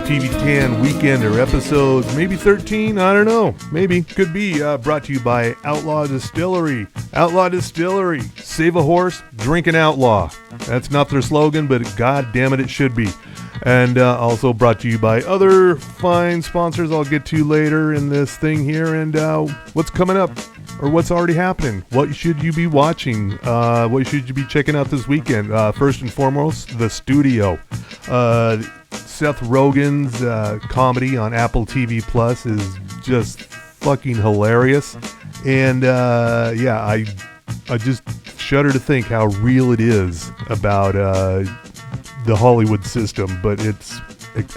TV 10 Weekender episode, maybe 13, I don't know, maybe, could be, brought to you by Outlaw Distillery. Outlaw Distillery, save a horse, drink an outlaw. That's not their slogan, but god damn it, it should be. And also brought to you by other fine sponsors I'll get to later in this thing here, and what's coming up, or what's already happening. What should you be watching? What should you be checking out this weekend? First and foremost, The Studio. Seth Rogen's comedy on Apple TV Plus is just fucking hilarious. And I just shudder to think how real it is about the Hollywood system, but it's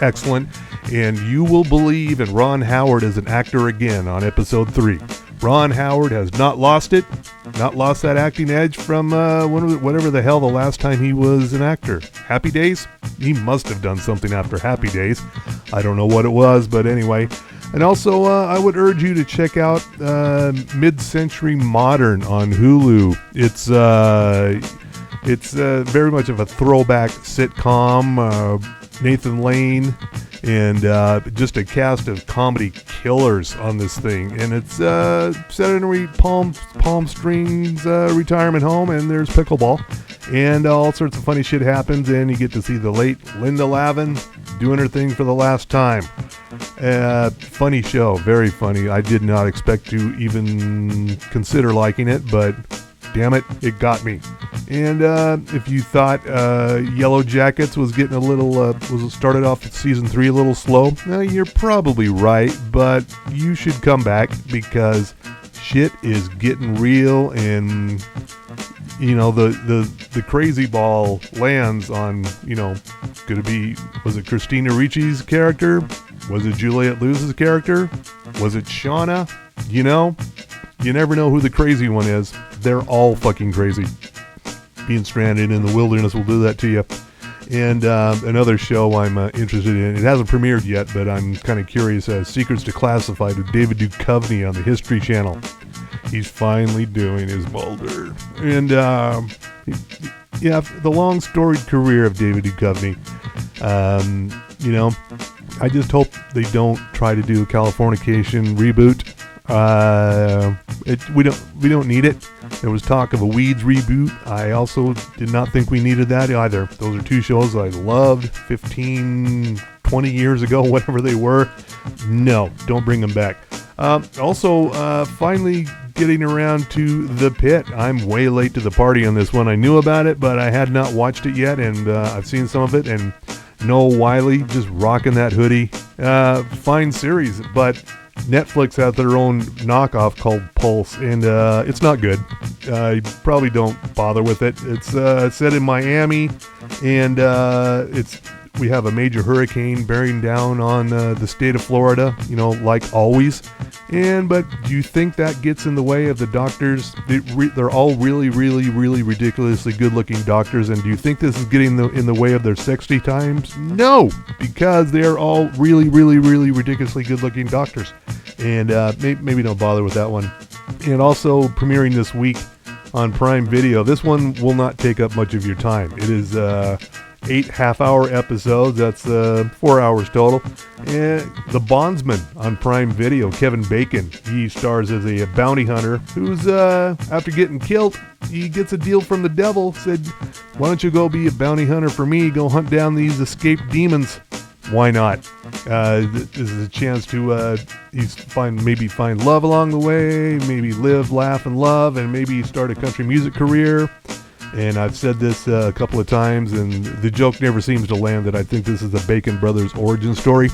excellent. And you will believe in Ron Howard as an actor again on episode 3. Ron Howard has not lost it, not lost that acting edge from whatever the hell the last time he was an actor. Happy Days? He must have done something after Happy Days. I don't know what it was, but anyway. And also, I would urge you to check out Mid-Century Modern on Hulu. It's very much of a throwback sitcom. Nathan Lane and just a cast of comedy killers on this thing, and it's set in a Palm Springs retirement home, and there's pickleball, and all sorts of funny shit happens, and you get to see the late Linda Lavin doing her thing for the last time. Funny show, very funny. I did not expect to even consider liking it, but damn it, it got me. And if you thought Yellow Jackets was getting a little, was started off season 3 a little slow, you're probably right, but you should come back because shit is getting real, and you know the crazy ball lands on, you know, could it be, was it Christina Ricci's character? Was it Juliette Lewis' character? Was it Shauna? You know, you never know who the crazy one is. They're all fucking crazy. Being stranded in the wilderness will do that to you. And another show I'm interested in, it hasn't premiered yet, but I'm kind of curious, Secrets Declassified with David Duchovny on the History Channel. He's finally doing his Mulder. And yeah, the long storied career of David Duchovny. You know, I just hope they don't try to do a Californication reboot. We don't need it. There was talk of a Weeds reboot. I also did not think we needed that either. Those are two shows I loved 15, 20 years ago, whatever they were. No, don't bring them back. Also, finally getting around to The Pit. I'm way late to the party on this one. I knew about it, but I had not watched it yet, and I've seen some of it, and Noah Wiley just rocking that hoodie. Fine series, but Netflix has their own knockoff called Pulse, and it's not good. You probably don't bother with it. It's set in Miami, and we have a major hurricane bearing down on the state of Florida, you know, like always. But do you think that gets in the way of the doctors? They're all really, really, really ridiculously good-looking doctors, and do you think this is getting in the way of their sexy times? No, because they're all really, really, really ridiculously good-looking doctors. And maybe don't bother with that one. And also premiering this week on Prime Video. This one will not take up much of your time. It is 8 half-hour episodes. That's 4 hours total. And The Bondsman on Prime Video. Kevin Bacon. He stars as a bounty hunter who's, after getting killed, he gets a deal from the devil. Said, why don't you go be a bounty hunter for me? Go hunt down these escaped demons. Why not? This is a chance to maybe find love along the way, maybe live, laugh, and love, and maybe start a country music career. And I've said this a couple of times, and the joke never seems to land that I think this is the Bacon Brothers origin story.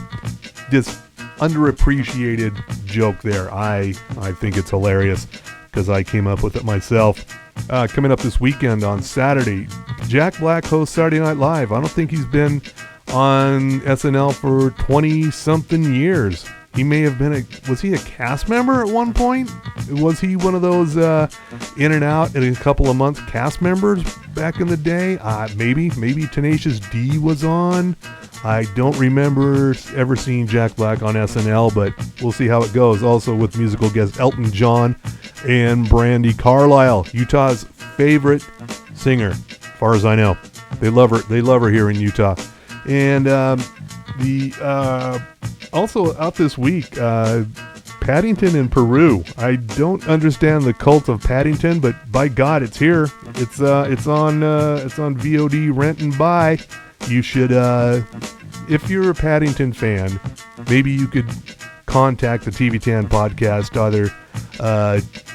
Just underappreciated joke there. I think it's hilarious because I came up with it myself. Coming up this weekend on Saturday, Jack Black hosts Saturday Night Live. I don't think he's been on SNL for 20-something years. He may have been was he a cast member at one point? Was he one of those in and out in a couple of months cast members back in the day? Maybe Tenacious D was on. I don't remember ever seeing Jack Black on SNL, but we'll see how it goes. Also with musical guest Elton John and Brandi Carlile, Utah's favorite singer, as far as I know. They love her here in Utah. And Also out this week, Paddington in Peru. I don't understand the cult of Paddington, but by God, it's here. It's on VOD rent and buy. You should, if you're a Paddington fan, maybe you could contact the TV10 podcast, either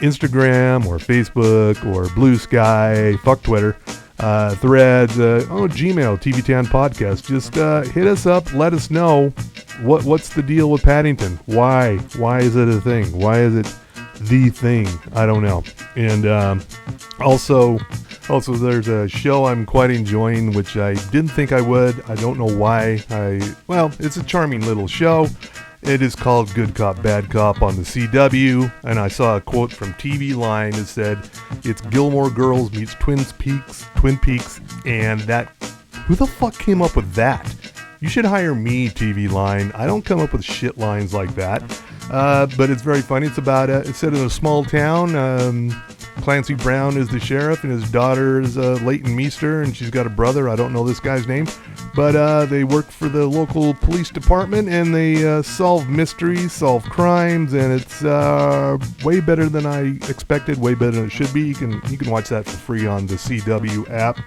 Instagram or Facebook or Blue Sky, fuck Twitter, Threads, Gmail, TV10 podcast. Just hit us up, let us know what's the deal with Paddington. Why is it a thing? Why is it the thing? I don't know. And also there's a show I'm quite enjoying, which I didn't think I would. I don't know why. It's a charming little show. It is called Good Cop, Bad Cop on the CW, and I saw a quote from TV Line that said, it's Gilmore Girls meets Twin Peaks, and that, who the fuck came up with that? You should hire me, TV Line. I don't come up with shit lines like that, but it's very funny. It's about, it's set in a small town. Clancy Brown is the sheriff, and his daughter is Leighton Meester, and she's got a brother. I don't know this guy's name, but they work for the local police department, and they solve mysteries, solve crimes, and it's way better than I expected, way better than it should be. You can watch that for free on the CW app,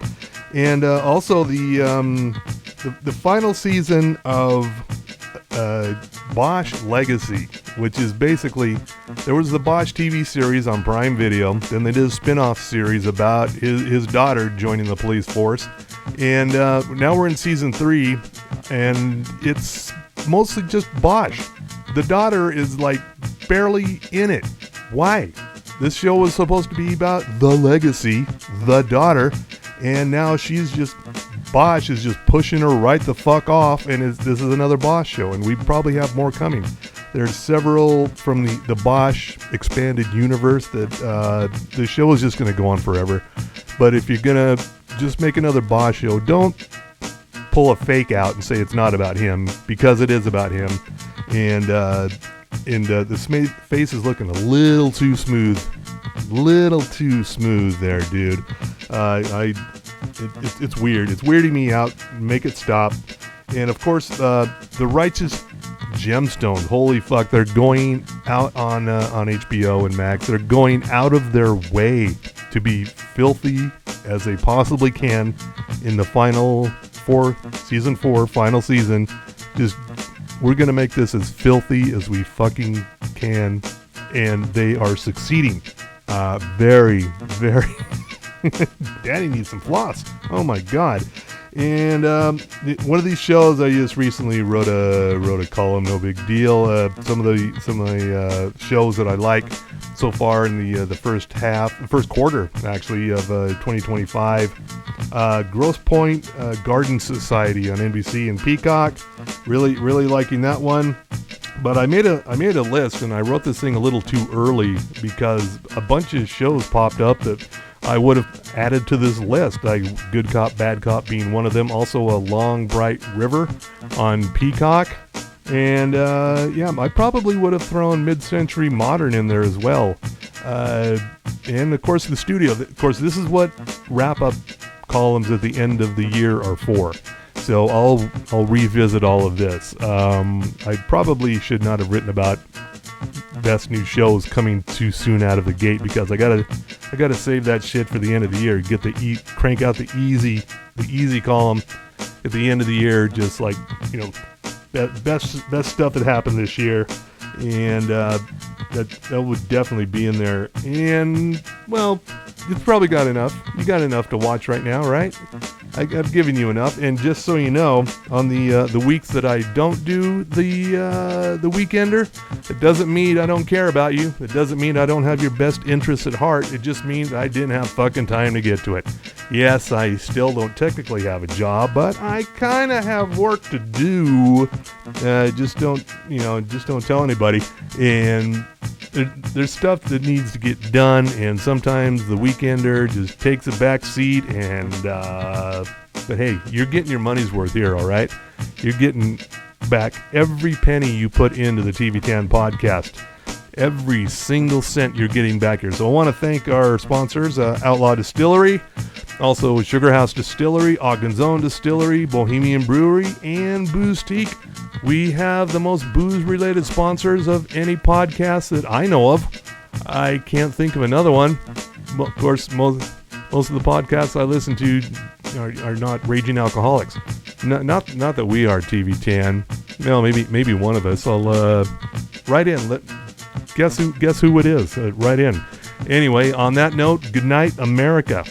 and also the final season of Bosch Legacy, which is basically, there was the Bosch TV series on Prime Video, then they did a spin-off series about his daughter joining the police force, and now we're in season 3, and it's mostly just Bosch. The daughter is like barely in it. Why? This show was supposed to be about the legacy, the daughter, and now Bosch is just pushing her right the fuck off, and this is another Bosch show, and we probably have more coming. There's several from the Bosch expanded universe that the show is just going to go on forever. But if you're going to just make another Bosch show, don't pull a fake out and say it's not about him, because it is about him. And the face is looking a little too smooth there, dude. It's weird. It's weirding me out. Make it stop. And of course, the Righteous Gemstone. Holy fuck! They're going out on HBO and Max. They're going out of their way to be filthy as they possibly can in the season 4 final season. We're gonna make this as filthy as we fucking can, and they are succeeding. Very, very. Daddy needs some floss. Oh my god. And one of these shows, I just recently wrote a column. No big deal. Some of the shows that I like so far in the first quarter actually of 2025. Grosse Pointe Garden Society on NBC and Peacock. Really liking that one. But I made a list, and I wrote this thing a little too early because a bunch of shows popped up that I would have added to this list, like Good Cop, Bad Cop being one of them. Also, A Long Bright River on Peacock. And, I probably would have thrown Mid-Century Modern in there as well. And, of course, the studio. Of course, this is what wrap-up columns at the end of the year are for. So I'll revisit all of this. I probably should not have written about best new shows coming too soon out of the gate, because I gotta save that shit for the end of the year. Get crank out the easy column at the end of the year, just like, best stuff that happened this year, and that would definitely be in there. And well, you've probably got enough. You got enough to watch right now, right? I've given you enough. And just so you know, on the weeks that I don't do the Weekender, it doesn't mean I don't care about you. It doesn't mean I don't have your best interests at heart. It just means I didn't have fucking time to get to it. Yes, I still don't technically have a job, but I kind of have work to do. Just don't tell anybody. And there's stuff that needs to get done, and sometimes the Weekender just takes a back seat. And but hey, you're getting your money's worth here, all right? You're getting back every penny you put into the TV10 podcast. Every single cent you're getting back here. So I want to thank our sponsors, Outlaw Distillery. Also, Sugar House Distillery, Ogden's Own Distillery, Bohemian Brewery, and Boozetique. We have the most booze-related sponsors of any podcast that I know of. I can't think of another one. Of course, most of the podcasts I listen to are not raging alcoholics. Not that we are TV10. Well, maybe one of us. I'll write in. Guess who it is? Write in. Anyway, on that note, good night, America.